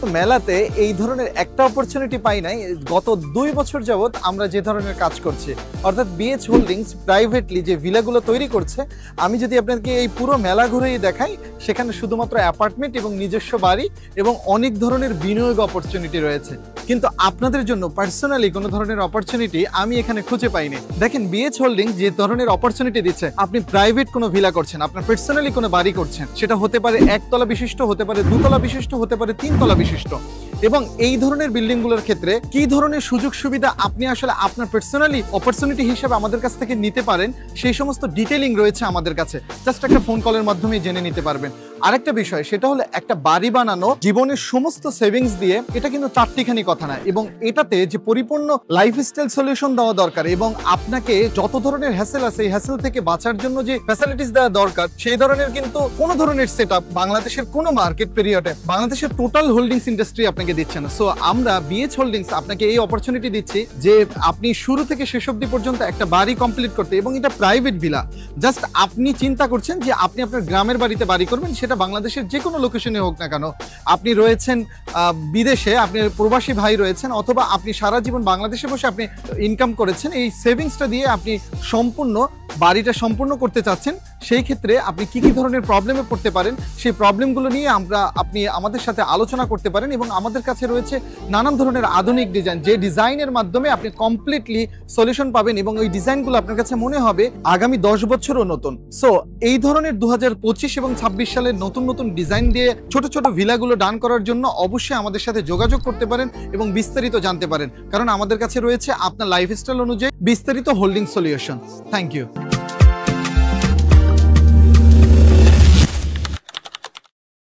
তো মেলাতে এই ধরনের একটা অপরচুনিটি পাই নাই। গত 2 বছর যাবত আমরা যে ধরনের কাজ করছি, অর্থাৎ বিএচ হোল্ডিংস প্রাইভেটলি যে ভিলাগুলো তৈরি করছে, আমি যদি আপনাকে এই পুরো মেলা ঘুরেই দেখাই, সেখানে শুধুমাত্র অ্যাপার্টমেন্ট এবং নিজস্ব বাড়ি এবং অনেক ধরনের বিনিয়োগ অপরচুনিটি রয়েছে। কিন্তু আপনাদের জন্য পার্সোনালি কোনো ধরনের অপরচুনিটি আমি এখানে খুঁজে পাইনি। দেখেন, বিএচ হোল্ডিং যে ধরনের অপরচুনিটি দিচ্ছে, আপনি প্রাইভেট কোনো ভিলা করছেন, আপনার পার্সোনালি কোনো বাড়ি করছেন, সেটা হতে পারে 1 তলা বিশিষ্ট, হতে পারে 2 তলা বিশিষ্ট, হতে পারে 3 তলা বিশিষ্ট। এবং এই ধরনের বিল্ডিংগুলোর ক্ষেত্রে কি ধরনের সুযোগ সুবিধা আপনি আসলে আপনার পার্সোনালি অপরচুনিটি হিসেবে আমাদের কাছ থেকে নিতে পারেন, সেই সমস্ত ডিটেইলিং রয়েছে আমাদের কাছে। জাস্ট একটা ফোন কলের মাধ্যমে জেনে নিতে পারবেন। আরেকটা বিষয়, সেটা হলো একটা বাড়ি বানানো জীবনের সমস্ত সেভিংস দিয়ে, এটা কিন্তু চারটিখানি কথা না। এবং এটাতে যে পরিপূর্ণ লাইফস্টাইল সলিউশন দেওয়া দরকার এবং আপনাকে যত ধরনের হ্যাসেল আছে, এই হ্যাসেল থেকে বাঁচার জন্য যে ফ্যাসিলিটিস দেওয়া দরকার, সেই ধরনের কিন্তু কোনো ধরনের সেটআপ বাংলাদেশের কোনো মার্কেট পিরিয়ডে বাংলাদেশের টোটাল হোল্ডিংস ইন্ডাস্ট্রি আপনাকে দিচ্ছে না। সো আমরা বিএচ হোল্ডিংস আপনাকে এই অপরচুনিটি দিচ্ছি যে আপনি শুরু থেকে শেষ অবধি পর্যন্ত একটা বাড়ি কমপ্লিট করতে, এবং এটা প্রাইভেট ভিলা। জাস্ট আপনি চিন্তা করছেন যে আপনি আপনার গ্রামের বাড়িতে বাড়ি করবেন, সেটা বাংলাদেশের যে কোনো লোকেশনে হোক না কেন। আপনি রয়েছেন বিদেশে, আপনি প্রবাসী ভাই রয়েছেন, অথবা আপনি সারা জীবন বাংলাদেশে বসে আপনি ইনকাম করেছেন, এই সেভিংসটা দিয়ে আপনি সম্পূর্ণ বাড়িটা সম্পূর্ণ করতে চাচ্ছেন, সেই ক্ষেত্রে আপনি কি কি ধরনের প্রবলেমে পড়তে পারেন, সেই প্রবলেমগুলো নিয়ে আপনি আমাদের সাথে আলোচনা করতে পারেন। এবং আমাদের কাছে রয়েছে নানান ধরনের আধুনিক ডিজাইন, যে ডিজাইনের মাধ্যমে আপনি কমপ্লিটলি সলিউশন পাবেন এবং ওই ডিজাইনগুলো আপনার কাছে মনে হবে আগামী 10 বছরও নতুন। সো এই ধরনের 2025 এবং 26 সালের নতুন নতুন ডিজাইন দিয়ে ছোট ছোট ভিলাগুলো ডান করার জন্য অবশ্যই আমাদের সাথে যোগাযোগ করতে পারেন এবং বিস্তারিত জানতে পারেন, কারণ আমাদের কাছে রয়েছে আপনার লাইফস্টাইল অনুযায়ী বিস্তারিত হোল্ডিং সলিউশন। Thank you.